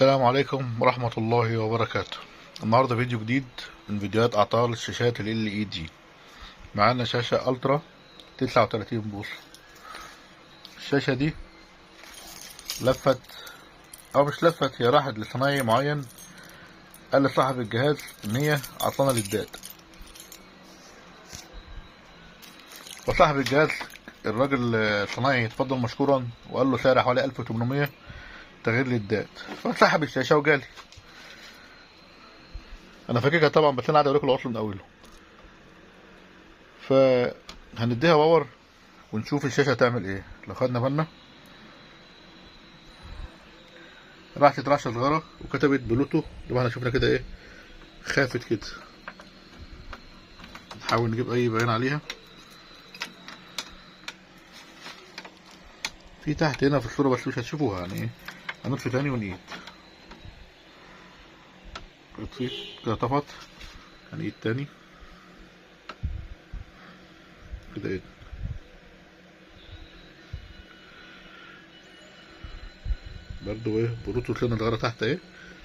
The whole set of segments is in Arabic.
السلام عليكم ورحمة الله وبركاته. النهاردة فيديو جديد من فيديوهات أعطال الشاشات ال LED. معانا شاشة ألترا 39 بوصة. الشاشة دي لفت أو مش لفت، هي راحت لصنايعي معين، قال لصاحب الجهاز إن هي عطلانة للدات، وصاحب الجهاز الراجل الصنايعي اتفضل مشكورا وقال له سعر حوالي 1800 تغيير للدات، فسحب الشاشة وجالي. انا فاكرها طبعا، بس انا قاعد اوريكم العطل من اوله. فهنديها باور ونشوف الشاشه هتعمل ايه. لو خدنا بالنا راحت رعشه صغيره وكتبت بلوتو، يبقى احنا شفنا كده ايه، خافت كده. نحاول نجيب اي بيان عليها. في تحت هنا في الصوره بس مش هتشوفوها، يعني ايه، هنطفي تاني ونقيد. اطفي كده، طفت، هنقيد تاني كده ايه. برضو ايه، بلوتو لنا صغيره تحت ايه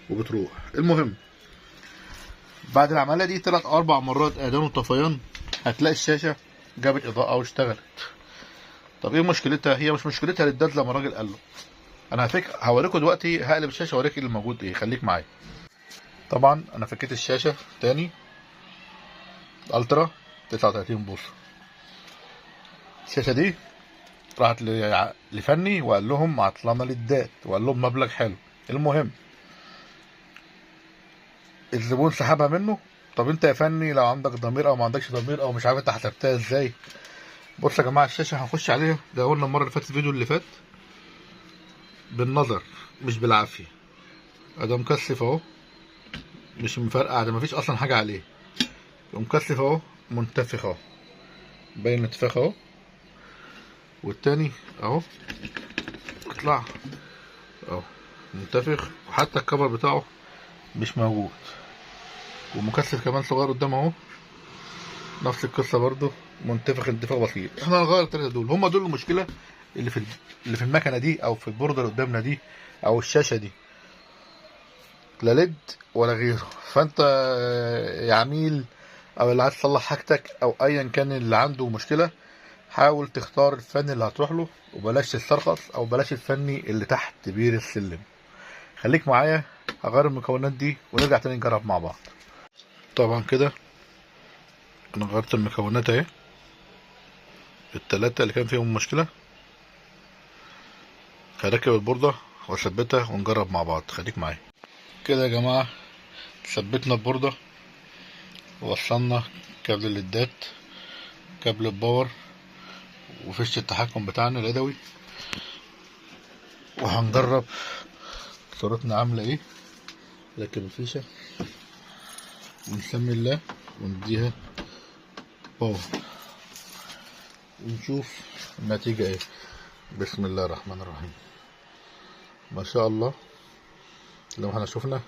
وبتروح. المهم بعد العمليه دي 3 أو 4 مرات اعدام وطفيان هتلاقي الشاشه جابت اضاءه واشتغلت. طب ايه مشكلتها؟ هي مش مشكلتها للداد زي ما الراجل قال له. انا هوريكم دلوقتي، هقلب الشاشه اوريك اللي موجود ايه، خليك معايا. طبعا انا فكيت الشاشه تاني، الترا 39 بوصه. الشاشه دي راحت لفني وقال لهم عطلانه للدات، وقال لهم مبلغ حلو. المهم الزبون سحبها منه. طب انت يا فني لو عندك ضمير او ما عندكش ضمير او مش عارف انت حسبتها ازاي. بص يا جماعه، الشاشه هنخش عليها، ده قلنا المره اللي فاتت، الفيديو اللي فات، بالنظر مش بالعافيه. ده مكثف اهو، مش مفرقع، ده مفيش اصلا حاجه عليه، ومكثف اهو، منتفخ اهو، باين الانتفاخ اهو. والتاني اهو اطلع اهو منتفخ، وحتى الكفر بتاعه مش موجود، ومكثف كمان صغير قدام اهو، نفس القصه برضو، منتفخ انتفاخ بسيط. احنا هنغير التلاته دول، هما دول المشكله اللي في المكنه دي، او في البورده اللي قدامنا دي، او الشاشه دي، لا ليد ولا غيره. فانت يا عميل او اللي عايز تصلح حاجتك او ايا كان اللي عنده مشكله، حاول تختار الفني اللي هتروح له، وبلاش تسترخص، او بلاش الفني اللي تحت بير السلم. خليك معايا، هغير المكونات دي ونرجع تاني نجرب مع بعض. طبعا كده انا غيرت المكونات اهي، التلاتة اللي كان فيهم مشكله. هركب البورده واثبتها ونجرب مع بعض، خليك معايا. كده يا جماعه ثبتنا البورده، ووصلنا كابل الليدات، كابل الباور، وفيش التحكم بتاعنا اليدوي، وهنجرب صورتنا عامله ايه. نركب الفيشه ونسمي الله ونديها باور ونشوف النتيجه ايه. بسم الله الرحمن الرحيم. ما شاء الله، لو احنا شفنا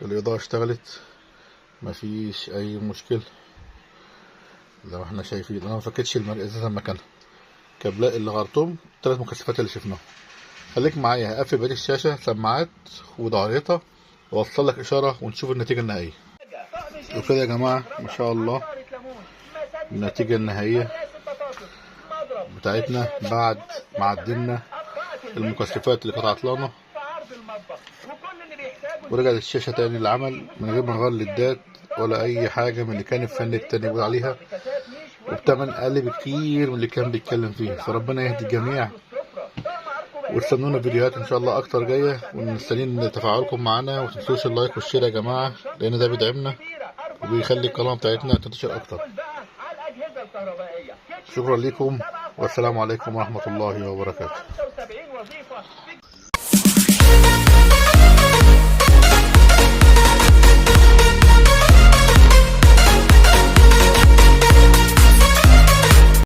الاضاءه اشتغلت، مفيش اي مشكله زي ما احنا شايفين. انا ما فكتش اساسا مكانها، كابلات اللي غيرتهم 3 مكثفات اللي شفناهم. خليك معايا، هقفل بقية الشاشة، سماعات وضهريتها، واوصل لك اشارة ونشوف النتيجة النهائية. وكده يا جماعة ما شاء الله النتيجة النهائية بتاعتنا بعد ما عدلنا المكثفات اللي كانت عطلانة، ورجعت الشاشة تاني للعمل من غير ما نغير الليدات ولا اي حاجة من اللي كان الفني التاني بيقول عليها، وبتمن اقل بكتير من اللي كان بيتكلم فيه. فربنا يهدي الجميع، واستنونا فيديوهات ان شاء الله اكتر جايه، ومستنيين تفاعلكم معانا. ومتنسوش اللايك والشير يا جماعه، لان ده بيدعمنا وبيخلي القناه بتاعتنا تنتشر اكتر. شكرا لكم، والسلام عليكم ورحمه الله وبركاته.